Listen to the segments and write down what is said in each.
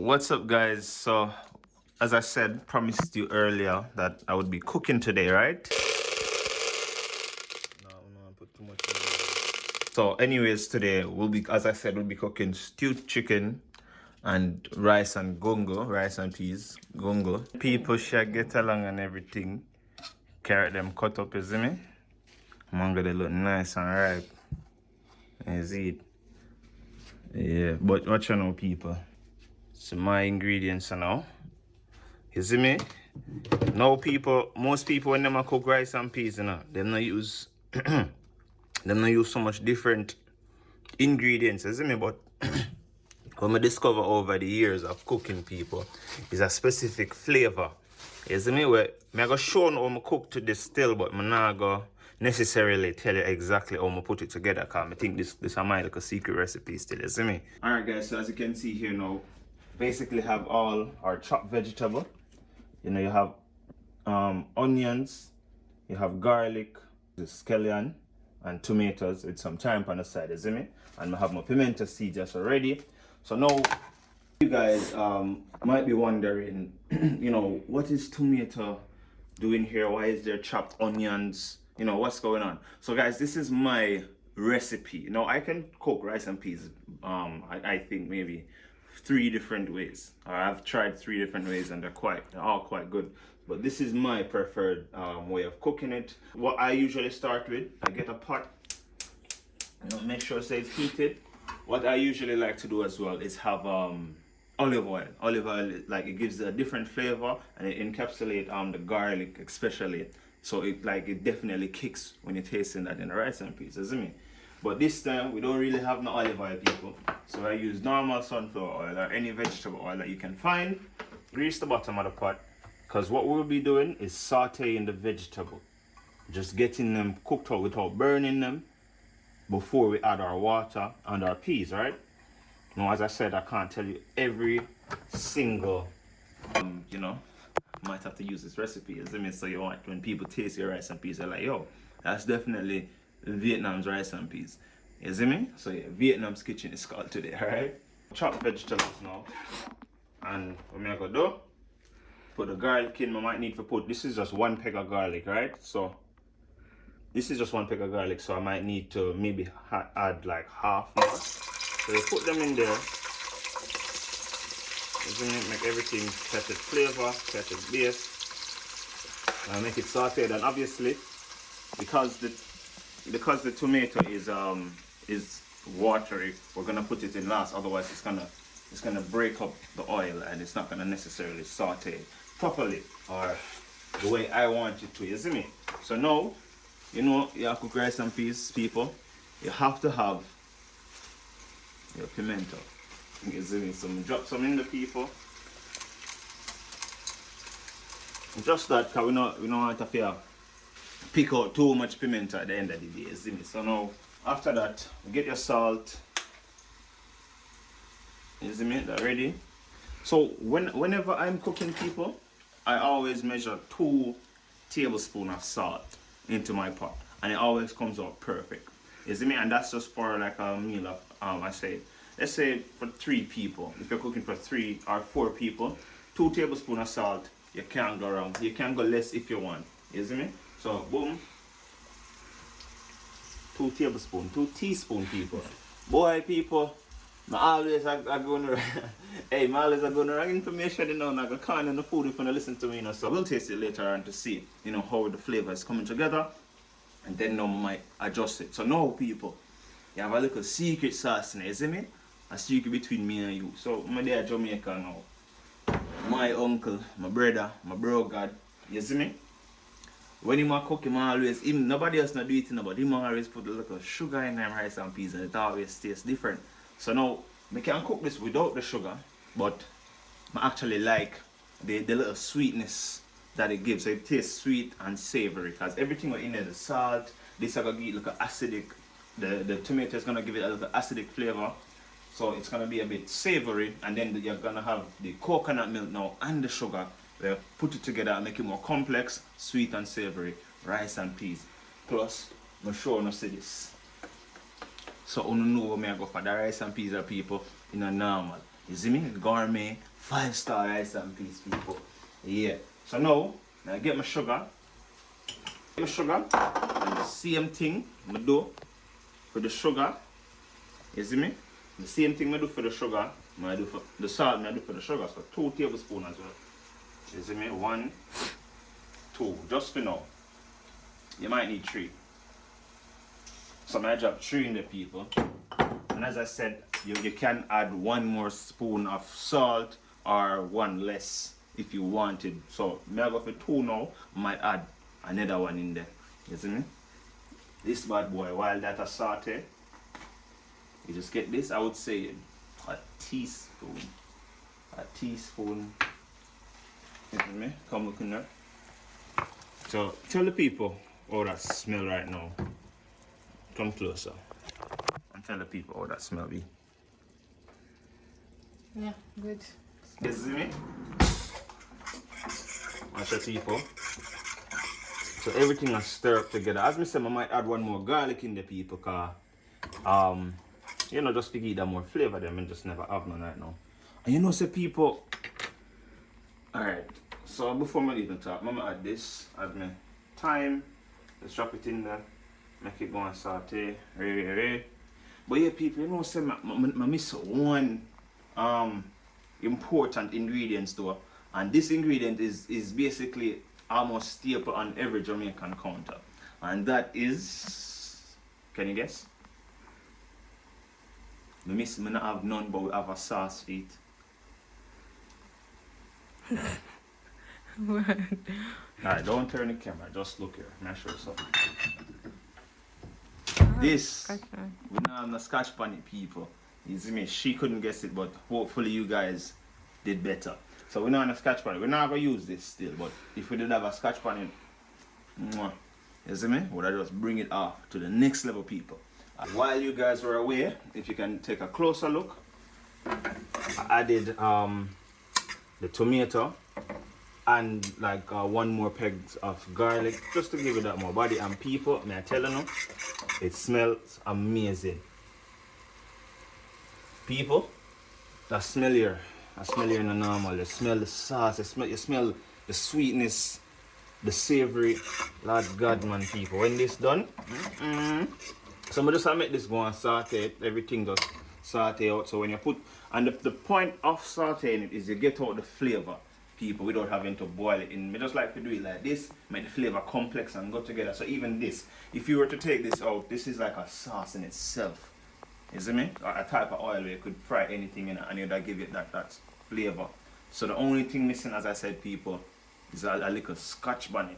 What's up, guys? So, as I said, promised you earlier that I would be cooking today, right? No, put too much in there. So, anyways, today as I said, we'll be cooking stewed chicken and rice and rice and peas, gongo. People should get along and everything. Carrot them cut up, you see me? Mango they look nice and ripe. You see it? Yeah, but watch out now, people. So my ingredients are now. You see me? Now most people when them a cook rice and peas, you know, them not use them not use so much different ingredients, you see me? But what I discover over the years of cooking, people, is a specific flavor. You see me? Where I go show you how I cook to this still, but I'm not go necessarily tell you exactly how I put it together, because I think this is my like a secret recipe still, you see me? Alright guys, so as you can see here now, basically have all our chopped vegetable. You know, you have onions, you have garlic, the scallion, and tomatoes with some thyme on the side, you see me? And I have my pimento seeds just already. So now, you guys might be wondering, you know, what is tomato doing here? Why is there chopped onions? You know, what's going on? So guys, this is my recipe. Now, I can cook rice and peas, I think maybe 3 different ways. I've tried 3 different ways and they're all quite good. But this is my preferred way of cooking it. What I usually start with, I get a pot, you know, make sure it's heated. What I usually like to do as well is have olive oil. Olive oil, like, it gives a different flavor and it encapsulates the garlic especially. So it definitely kicks when you're tasting that in the rice and peas, isn't it? But this time we don't really have no olive oil, people. So I use normal sunflower oil or any vegetable oil that you can find. Grease the bottom of the pot, because what we'll be doing is sauteing the vegetable. Just getting them cooked out without burning them before we add our water and our peas, right? Now, as I said, I can't tell you every single, you know, might have to use this recipe, isn't it? So you want, when people taste your rice and peas, they're like, yo, that's definitely Vietnam's rice and peas. You see me? So yeah, Vietnam's kitchen is called today, alright? Chop vegetables now. And what I'm gonna do, put the garlic in. I might need to put, this is just 1 peg of garlic, right? So this is just 1 peg of garlic, so I might need to maybe add like half more. So you put them in there. Make everything catch its flavor, catch its base, and make it sauteed. And obviously, because the tomato is watery, we're gonna put it in last. Otherwise, it's gonna break up the oil and it's not gonna necessarily saute properly or the way I want it to. You see me? So now, you know, you have to cook rice and peas, people. You have to have your pimento. You see me? So drop some in the people. Just that, because we don't want to pick out too much pimento at the end of the day. You see me? So now, after that, get your salt. You see me? That ready? So whenever I'm cooking, people, I always measure 2 tablespoons of salt into my pot, and it always comes out perfect. You see me? And that's just for like a meal of let's say for 3 people. If you're cooking for 3 or 4 people, 2 tablespoons of salt, you can't go wrong. You can go less if you want. You see me? So boom, 2 tablespoons, 2 teaspoons, people. Boy, people, I always gonna hey, I always gonna wrong information, you know, not gonna count on the food if you listen to me, you know. So we'll taste it later on to see, you know, how the flavor is coming together, and then I might adjust it. So now, people, you have a little secret sauce now, you see me? A secret between me and you. So I'm there at Jamaica now. My uncle, my brother, my bro God, you see me? When him a cook, nobody else not do it, but him always put a little sugar in them rice and peas, and it always tastes different. So now, I can cook this without the sugar, but I actually like the little sweetness that it gives. So it tastes sweet and savory, because everything in there, the salt, this is going to give it like acidic, the tomato is going to give it a little acidic flavor. So it's going to be a bit savory, and then you're going to have the coconut milk now and the sugar. We'll put it together and make it more complex, sweet and savory, rice and peas. Plus, I'm sure you see this. So you know where I go for the rice and peas are, people, in a normal. You see me? Gourmet, 5-star rice and peas, people. Yeah. So now I get my sugar. Get my sugar. And the same thing I do for the sugar. You see me? The same thing I do for the sugar, I do for the salt, I do for the sugar. So 2 tablespoons as well. You see me? 1, 2. Just for now. You might need 3. So I drop 3 in the people. And as I said, you can add 1 more spoon of salt or 1 less if you wanted. So I go for 2 now, I might add another 1 in there. You see me? This bad boy, while that a saute, you just get this, I would say a teaspoon. A teaspoon. You see me? Come look in there. So tell the people how that smell right now. Come closer. And tell the people how that smell be. Yeah, good. You see me? Watch the people. So everything is stir up together. As I said, I might add 1 more garlic in the people, cause you know, just to give that more flavor them and just never have none right now. And you know, say people, alright, so before I even talk, I'm gonna add this, add my thyme, let's drop it in there, make it go and saute, But yeah, people, you know, say I miss 1 important ingredient though, and this ingredient is basically almost staple on every Jamaican counter, and that is, can you guess? Me not have none, but we have a sauce feet. Alright, don't turn the camera, just look here. I'm sure something. This, we now have the scotch pan it, people. You see me? She couldn't guess it, but hopefully you guys did better. So we're not on a scotch pan. We're not going to use this still, but if we did have a scotch pan, you see me? Would I just bring it off to the next level, people. While you guys were away, if you can take a closer look, I added the tomato and like 1 more peg of garlic just to give it that more body. And people, may I tell you, it smells amazing. People, that smellier than normal. You smell the sauce, you smell the sweetness, the savory. Lord God, man, people. When this done, so I just make this go and saute it. Everything just saute out. So when you put, and the point of sauteing it is you get out the flavor, people, without having to boil it in. I just like to do it like this, make the flavor complex and go together. So even this, if you were to take this out, this is like a sauce in itself. You see me? A type of oil where you could fry anything in it and you'd give it that flavor. So the only thing missing, as I said, people, is a little scotch bonnet.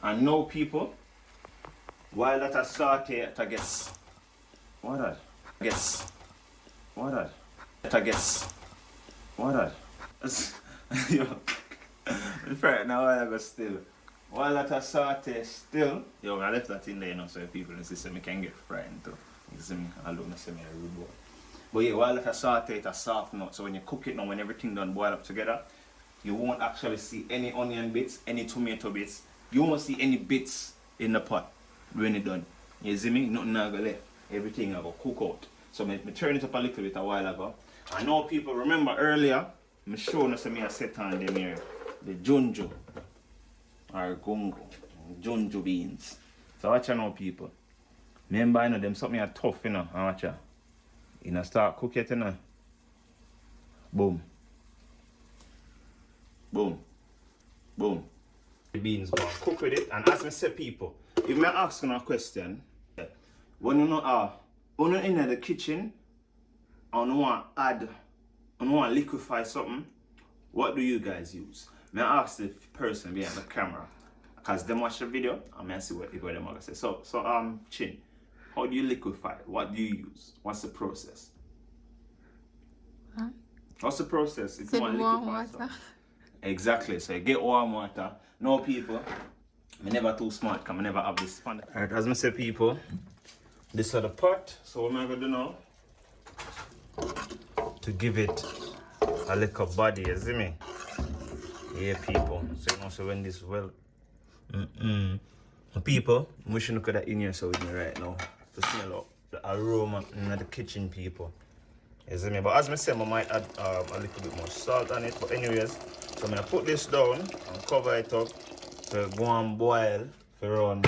And now, people, while that is saute, I guess. What that? Guess. What that? I guess. What that? Yo. Right now, I go still. While that is saute still, yo, I left that in there, you know, so people in the system can get fried too. You see me? I don't see me a rude boy. But yeah, while that is saute, it's soft now. So when you cook it now, when everything done boil up together, you won't actually see any onion bits, any tomato bits. You won't see any bits in the pot when it's done. You see me? Nothing not left. Everything I go cook out. So I turn it up a little bit a while ago. I know people remember earlier, I'm showing us me a set on them here. The junju or gungo. Junju beans. So watch out now, people. Remember, I know them something are tough, you know. And watch out. You know, start cook it, you know. Boom. Boom. Boom. The beans go cook with it. And as I say, people, if I ask you a question, when you know when you're in the kitchen and you want to add, and you want to liquefy something, what do you guys use? May I ask the person behind the camera, because they watch the video, and I see what they're going to say. So Chin, how do you liquefy? What do you use? What's the process? Huh? What's the process? It's warm water. Exactly. So you get warm water. No, people, I'm never too smart because I never have this pan. Alright, as I say, people, this is the pot. So what am I going to do now? To give it a little body, you see me? Yeah, people. So you know, so when this well, people, we should look at that in here so with me right now to smell out the aroma in the kitchen, people. You see me? But as I said, I might add a little bit more salt on it. But anyways, so I'm gonna put this down and cover it up to go and boil for around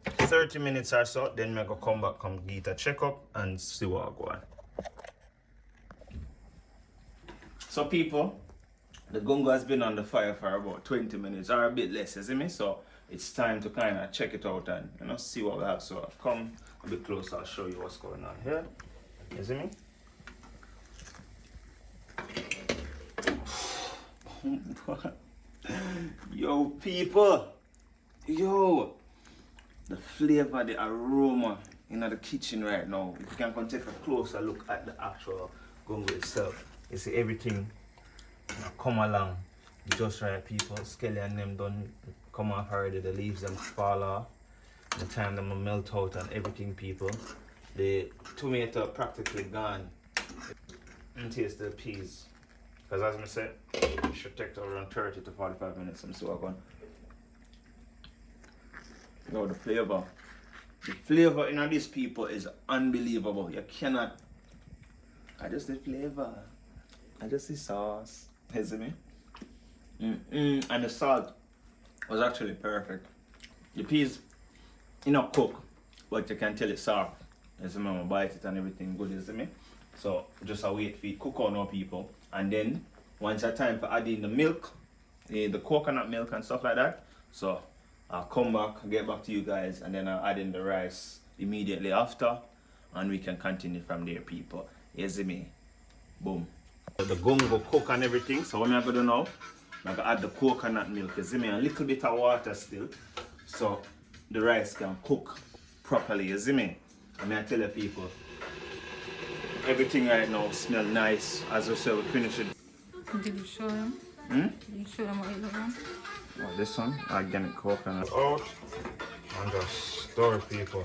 30 minutes or so. Then I'm gonna come back, come get a checkup and see what I go on. So people, the gungo has been on the fire for about 20 minutes or a bit less, you see me? So it's time to kind of check it out and see what we have. So I've come a bit closer, I'll show you what's going on here. You see me? Yo people, yo, the flavor, the aroma in the kitchen right now. If you can come take a closer look at the actual gungo itself, you see everything come along just right, people. Skelly and them done come off already, the leaves them fall off, the time them melt out and everything, people. The tomato practically gone. And taste the peas, because as I said, it should take around 30 to 45 minutes. I'm so going. Yo, the flavor in this, people, is unbelievable. You cannot. I just the flavor, I just the sauce. You see me? And the salt was actually perfect. The peas, cook, but you can tell it's soft. You see me? I bite it and everything good. You see me? So just a wait for it cook on our people, and then once it's time for adding the milk, the coconut milk and stuff like that. So I'll come back, get back to you guys, and then I'll add in the rice immediately after, and we can continue from there, people. You see me? Boom. So the gungo cook and everything. So what I'm gonna do now, I'm gonna add the coconut milk. You see me? A little bit of water still, so the rice can cook properly. You see me? I'm gonna tell the people. Everything right now smells nice. As I said, we finish it. Did you show them? Did you show them what you doing? Oh, this one, organic coconut out and just stir, people.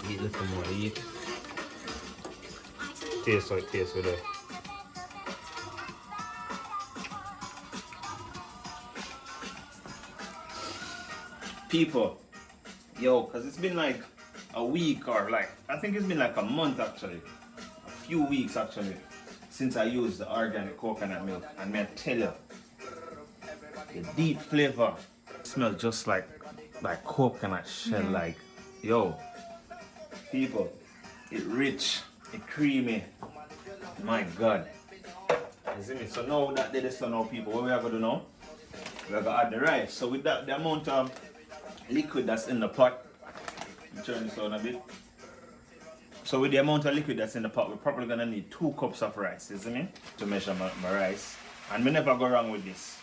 Eat a little more, eat. Taste how it tastes with it. People, yo, because it's been like a week, or like, I think it's been like a month actually, a few weeks actually, since I used the organic coconut milk, and may I tell you, the deep flavor smells just like coconut shell, like, yo, people, it rich, it creamy, my God. You see me? So now that did this, now people, what we are going to do now, we're going to add the rice. So with that, the amount of liquid that's in the pot, turn this on a bit. So with the amount of liquid that's in the pot, we're probably gonna need 2 cups of rice, isn't it? To measure my rice. And we never go wrong with this.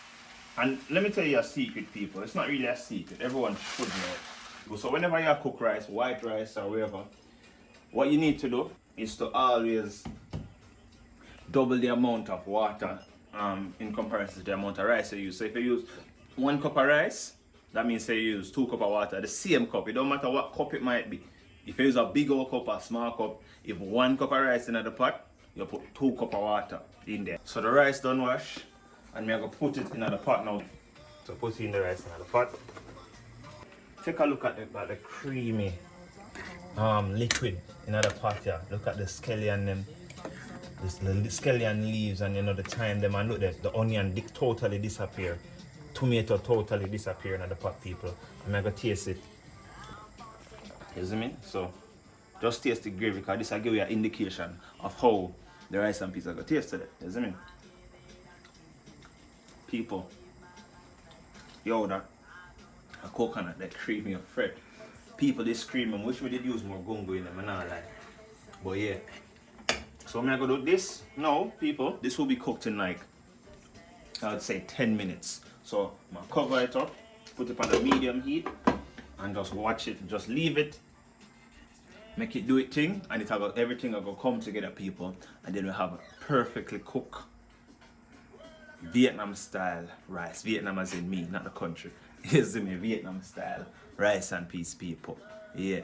And let me tell you a secret, people. It's not really a secret. Everyone should know it. So whenever you cook rice, white rice or whatever, what you need to do is to always double the amount of water in comparison to the amount of rice you use. So if you use 1 cup of rice, that means you use 2 cups of water, the same cup. It don't matter what cup it might be. If you use a big old cup or small cup, if 1 cup of rice in the pot, you put 2 cups of water in there. So the rice done wash, and I'm going to put it in the pot now. So put in the rice in the pot. Take a look at the creamy liquid in the pot here. Look at the scallion them. The scallion leaves, and the thyme them, and look there, the onion totally disappear. Tomato totally disappear in the pot, people. I'm gonna taste it. You see me? So just taste the gravy, because this will give you an indication of how the rice and peas are gonna taste today. You see me? People. Yo, that a coconut, that creamy of fresh. People they scream, I wish we did use more gungo in them, and not like. But yeah. So I'm gonna do this now, people. This will be cooked in like, I would say 10 minutes. So I'm gonna cover it up, put it on a medium heat, and just watch it, just leave it, make it do its thing, and everything will come together, people, and then we have a perfectly cooked Vietnam style rice. Vietnam as in me, not the country. You see me? Vietnam style rice and peas, people. Yeah.